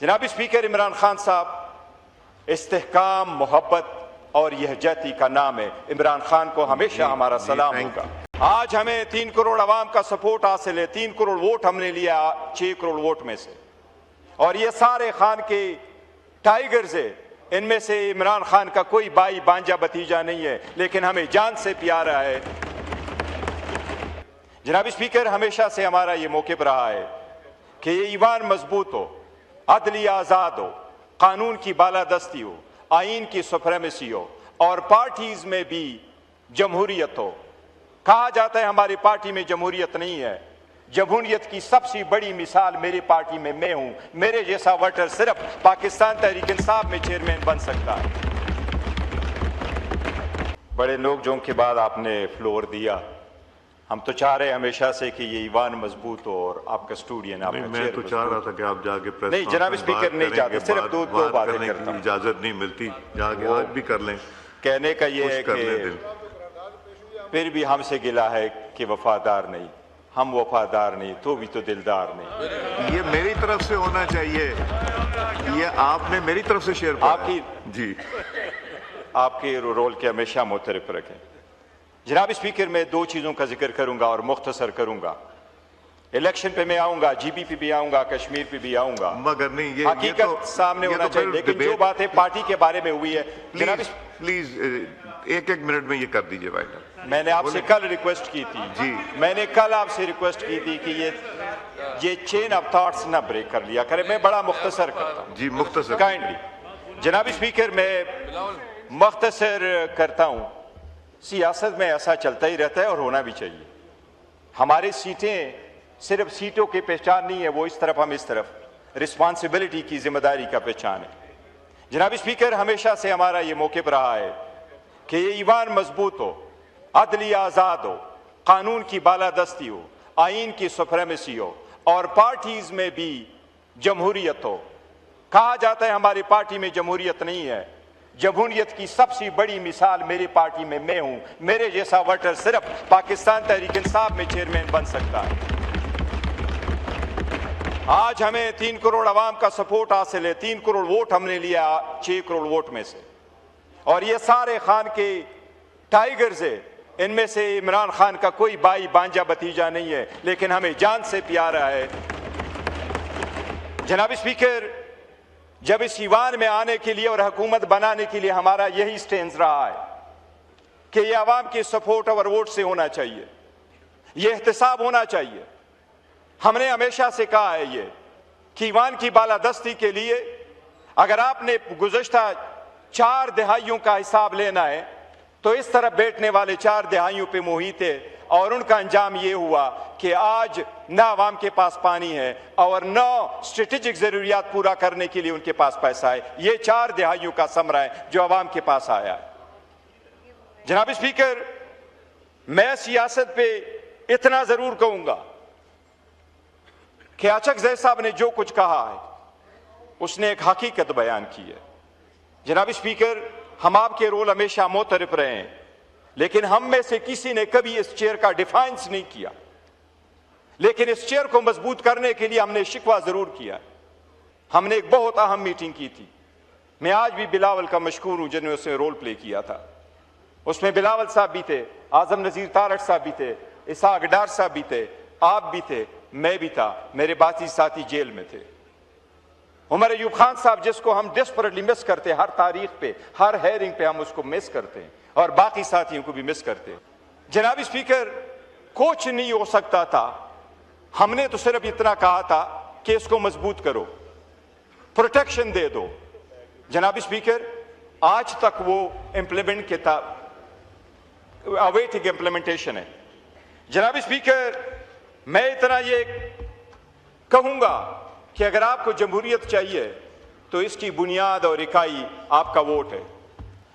जनाब स्पीकर, इमरान खान साहब इस्तेहकाम, मोहब्बत और यहजती का नाम है। इमरान खान को हमेशा हमारा सलाम होगा। आज हमें 3 करोड़ अवाम का सपोर्ट हासिल है। 3 करोड़ वोट हमने लिया 6 करोड़ वोट में से, और ये सारे खान के टाइगर्स है। इनमें से इमरान खान का कोई भाई बांजा भतीजा नहीं है, लेकिन हमें जान से प्यारा है। जनाब स्पीकर, हमेशा से हमारा ये मौक़िफ़ रहा है कि ये ईवान मजबूत हो, अदलिया आज़ाद हो, कानून की बालादस्ती हो, आइन की सुप्रेमेसी हो और पार्टीज में भी जमहूरियत हो। कहा जाता है हमारी पार्टी में जमहूरियत नहीं है। जमहूरियत की सबसे बड़ी मिसाल मेरी पार्टी में मैं हूं। मेरे जैसा वोटर सिर्फ पाकिस्तान तहरीक इंसाफ में चेयरमैन बन सकता है। बड़े नोक-झोंक के बाद आपने फ्लोर दिया। हम तो चाह रहे हमेशा से कि ये ईवान मजबूत हो और आप कस्टोडियन, आपका मैं तो चाह रहा था कि आप जाके प्रेस नहीं जनाब स्पीकर, नहीं जाके सिर्फ दो बातें करता हूं। इजाजत नहीं मिलती, जाके आज भी कर लें। कहने का ये है कि फिर भी हमसे गिला है कि वफादार नहीं। हम वफादार नहीं तो भी तो दिलदार नहीं। ये मेरी तरफ से होना चाहिए, ये आपने मेरी तरफ से शेयर आपकी जी आपके रोल के हमेशा मुतरफ रखें। जनाब स्पीकर, मैं 2 चीज़ों का जिक्र करूंगा और मुख्तसर करूंगा। इलेक्शन पे मैं आऊंगा, जीबी पे भी आऊंगा, कश्मीर पे भी आऊंगा, मगर नहीं ये हकीकत तो, सामने होना चाहिए। लेकिन जो बातें पार्टी के बारे में हुई है, जनाब प्लीज 1-1 मिनट में ये कर दीजिए वाइडर। मैंने आपसे कल रिक्वेस्ट की थी जी, मैंने कल आपसे रिक्वेस्ट की थी कि ये चेन ऑफ थॉट्स ना ब्रेक कर लिया करें। मैं बड़ा मुख्तसर करता हूँ जी, मुख्तसर काइंडली। जनाब स्पीकर, मैं मुख्तसर करता हूँ। सियासत में ऐसा चलता ही रहता है और होना भी चाहिए। हमारी सीटें सिर्फ सीटों की पहचान नहीं है, वो इस तरफ हम इस तरफ, रिस्पॉन्सिबिलिटी की जिम्मेदारी का पहचान है। जनाब स्पीकर, हमेशा से हमारा ये मौक़िफ़ रहा है कि ये ईवान मजबूत हो, अदलिया आज़ाद हो, कानून की बालादस्ती हो, आइन की सुप्रेमेसी हो और पार्टीज में भी जमहूरियत हो। कहा जाता है हमारी पार्टी में जमहूरियत नहीं है। जमहूरियत की सबसे बड़ी मिसाल मेरी पार्टी में मैं हूं। मेरे जैसा वोटर सिर्फ पाकिस्तान तहरीक इंसाफ में चेयरमैन बन सकता है। आज हमें 3 करोड़ अवाम का सपोर्ट हासिल है। 3 करोड़ वोट हमने लिया 6 करोड़ वोट में से, और ये सारे खान के टाइगर्स है। इनमें से इमरान खान का कोई भाई बांजा भतीजा नहीं है, लेकिन हमें जान से प्यारा है। जनाब स्पीकर, जब इस ईवान में आने के लिए और हुकूमत बनाने के लिए हमारा यही स्टैंड रहा है कि यह अवाम की सपोर्ट और वोट से होना चाहिए, यह एहतसाब होना चाहिए। हमने हमेशा से कहा है ये कि ईवान की बालादस्ती के लिए अगर आपने गुज़श्ता 4 दहाइयों का हिसाब लेना है तो इस तरह बैठने वाले 4 दहाइयों पे मुहित है, और उनका अंजाम ये हुआ कि आज ना अवाम के पास पानी है और न स्ट्रेटेजिक जरूरियात पूरा करने के लिए उनके पास पैसा है। ये 4 दहाइयों का समरा है जो अवाम के पास आया है। जनाब स्पीकर, मैं सियासत पे इतना जरूर कहूंगा कि अचकज़ई साहब ने जो कुछ कहा है उसने एक हकीकत बयान की है। जनाब स्पीकर, हम आपके रोल हमेशा मोतरफ रहे हैं, लेकिन हम में से किसी ने कभी इस चेयर का डिफाइंस नहीं किया। लेकिन इस चेयर को मजबूत करने के लिए हमने शिकवा जरूर किया। हमने एक बहुत अहम मीटिंग की थी। मैं आज भी बिलावल का मशकूर हूं जिन्होंने उसमें रोल प्ले किया था। उसमें बिलावल साहब भी थे, आजम नजीर तारक साहब भी थे, इसाक डार साहब भी थे, आप भी थे, मैं भी था, मेरे बाकी साथी जेल में थे। उमर अयूब खान साहब, जिसको हम डेस्परेटली मिस करते हैं, हर तारीख पे, हर हेयरिंग पे हम उसको मिस करते हैं, और बाकी साथियों को भी मिस करते हैं। जनाब स्पीकर, कुछ नहीं हो सकता था। हमने तो सिर्फ इतना कहा था कि इसको मजबूत करो, प्रोटेक्शन दे दो। जनाब स्पीकर, आज तक वो इंप्लीमेंट के था, अवेटिंग इंप्लीमेंटेशन है। जनाब स्पीकर, मैं इतना ये कहूंगा कि अगर आपको जमहूरियत चाहिए तो इसकी बुनियाद और इकाई आपका वोट है।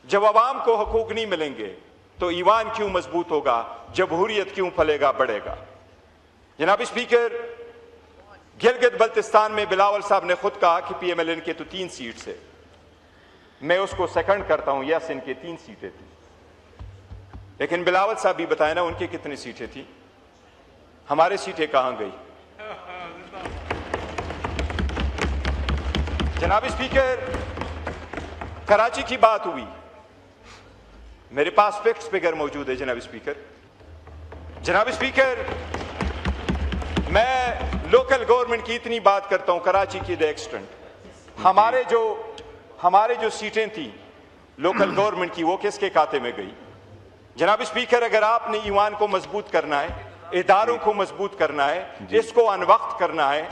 जब अवाम को हकूक नहीं मिलेंगे तो ईवान क्यों मजबूत होगा, जमहूरियत क्यों फलेगा बढ़ेगा। जनाब स्पीकर, गिलगित बल्तिस्तान में बिलावल साहब ने खुद कहा कि PMLN के तो 3 सीट्स है। मैं उसको सेकंड करता हूं, यस इनके 3 सीटें थी, लेकिन बिलावल साहब भी बताए ना उनकी कितनी सीटें थी, हमारी सीटें कहां गई। जनाब स्पीकर, कराची की बात हुई, मेरे पास फैक्ट्स फिगर मौजूद है जनाब स्पीकर। जनाब स्पीकर, मैं लोकल गवर्नमेंट की इतनी बात करता हूं कराची की द एक्सटेंट हमारे जो सीटें थी लोकल गवर्नमेंट की वो किसके खाते में गई? जनाब स्पीकर, अगर आपने ईमान को मजबूत करना है, इदारों को मजबूत करना है, इसको अनवक्त करना है,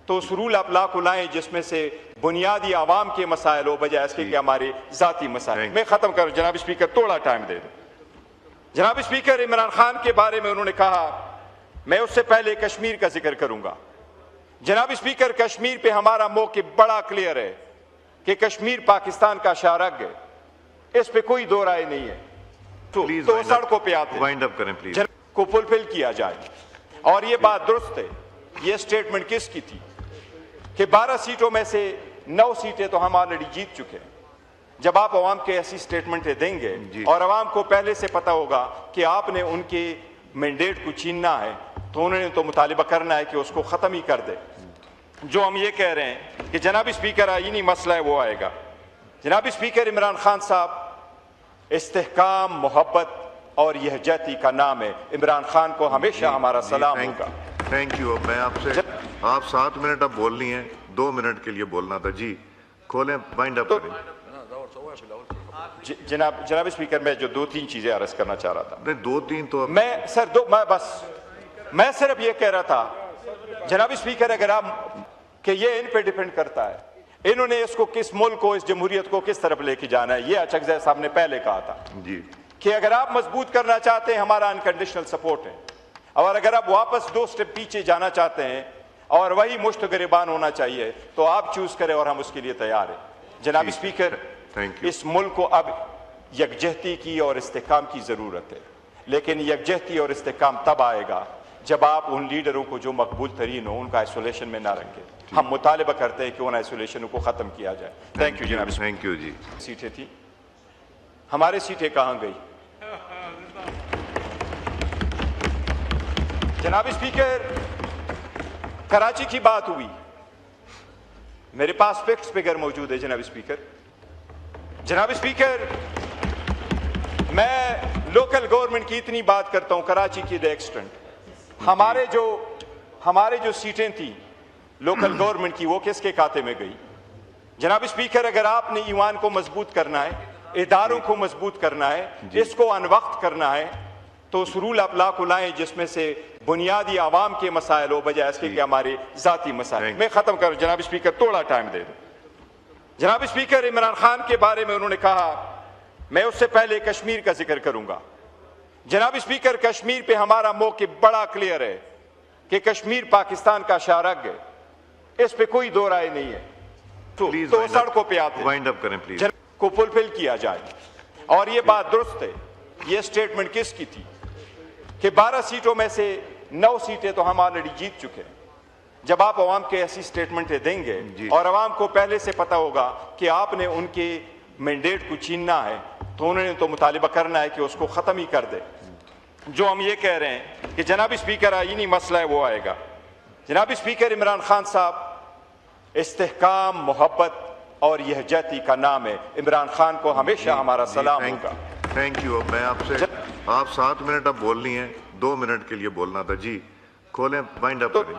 तो उस रूल ऑफ लॉ को लाएं जिसमें से बुनियादी आवाम के मसाइल हो बजाय इसके कि हमारे जाती मसाइल। मैं खत्म करूं जनाब स्पीकर, थोड़ा टाइम दे दो। जनाब स्पीकर, इमरान खान के बारे में उन्होंने कहा, मैं उससे पहले कश्मीर का जिक्र करूंगा। जनाब स्पीकर, कश्मीर पे हमारा मौक़िफ़ बड़ा क्लियर है कि कश्मीर पाकिस्तान का शाहरग है, इस पे कोई दो राय नहीं है। तो सड़कों पे आते वाइंड अप करें प्लीज, को फुलफिल किया जाए। और ये बात दुरुस्त है, ये स्टेटमेंट किसकी थी कि 12 सीटों में से 9 सीटें तो हम ऑलरेडी जीत चुके हैं। जब आप अवाम के ऐसी स्टेटमेंटें देंगे और अवाम को पहले से पता होगा कि आपने उनके मैंडेट को छीनना है, तो उन्होंने तो मुतालिबा करना है कि उसको ख़त्म ही कर दे। जो हम ये कह रहे हैं कि जनाब स्पीकर आईनी मसला है वो आएगा। जनाब स्पीकर, इमरान खान साहब, इस्तेहकाम, मोहब्बत और यहजती का नाम है। इमरान खान को हमेशा हमारा सलाम होगा। Thank you. मैं आपसे आप 7 मिनट अब बोल रही हैं, 2 मिनट के लिए बोलना था जी। खोलें, वाइंड अप करें। जनाब स्पीकर, मैं जो 2-3 चीजें अर्ज करना चाह रहा था। नहीं, 2-3 तो मैं सिर्फ ये कह रहा था जनाब स्पीकर, अगर आप कि ये इन पे डिपेंड करता है, इन्होंने इसको किस मुल्क को, इस जमहूरियत को किस तरफ लेके जाना है। ये अचकज़ई साहब ने पहले कहा था जी कि अगर आप मजबूत करना चाहते हैं, हमारा अनकंडीशनल सपोर्ट है, और अगर आप वापस 2 स्टेप पीछे जाना चाहते हैं और वही मुश्त गिरबान होना चाहिए, तो आप चूज करें और हम उसके लिए तैयार हैं। जनाब स्पीकर, इस मुल्क को अब यकजहती की और इस्तेहकाम की जरूरत है, लेकिन यकजहती और इस्तेहकाम तब आएगा जब आप उन लीडरों को जो मकबूल तरीन हो उनका आइसोलेशन में ना रखें। हम मुतालिबा करते हैं कि उन आइसोलेशन को खत्म किया जाए। थैंक यू जनाब। थैंक यू जी। सीटें थी, हमारी सीटें कहां गई? जनाब स्पीकर, कराची की बात हुई, मेरे पास फैक्ट्स फिगर मौजूद है जनाब स्पीकर। जनाब स्पीकर, मैं लोकल गवर्नमेंट की इतनी बात करता हूं कराची की द एक्सटेंट हमारे जो सीटें थी लोकल गवर्नमेंट की वो किसके खाते में गई? जनाब स्पीकर, अगर आपने ईमान को मजबूत करना है, इदारों को मजबूत करना है, इसको अनवक्त करना है, तो उस रूल ऑफ लॉ को लाएं जिसमें से बुनियादी आवाम के मसाइल हो बजाय इसके कि हमारे जाती मसाइल। मैं खत्म करूं जनाब स्पीकर, थोड़ा टाइम दे दो। जनाब स्पीकर, इमरान खान के बारे में उन्होंने कहा, मैं उससे पहले कश्मीर का जिक्र करूंगा। जनाब स्पीकर, कश्मीर पे हमारा मौक़िफ़ बड़ा क्लियर है कि कश्मीर पाकिस्तान का शाहरग है, इस पे कोई दो राय नहीं है। तो सड़कों पे आते वाइंड अप करें प्लीज, को फुलफिल किया जाए। और ये बात दुरुस्त है, ये स्टेटमेंट किसकी थी कि 12 सीटों में से 9 सीटें तो हम ऑलरेडी जीत चुके हैं। जब आप अवाम के ऐसी स्टेटमेंटें देंगे और अवाम को पहले से पता होगा कि आपने उनके मैंडेट को छीनना है, तो उन्होंने तो मुतालिबा करना है कि उसको ख़त्म ही कर दे। जो हम ये कह रहे हैं कि जनाब स्पीकर आईनी मसला है वो आएगा। जनाब स्पीकर, इमरान खान साहब, इस्तेहकाम, मोहब्बत और यहजती का नाम है। इमरान खान को हमेशा हमारा सलाम होगा। Thank you. मैं आपसे आप 7 मिनट अब बोल रही हैं, 2 मिनट के लिए बोलना था जी। खोलें, वाइंड अप करें।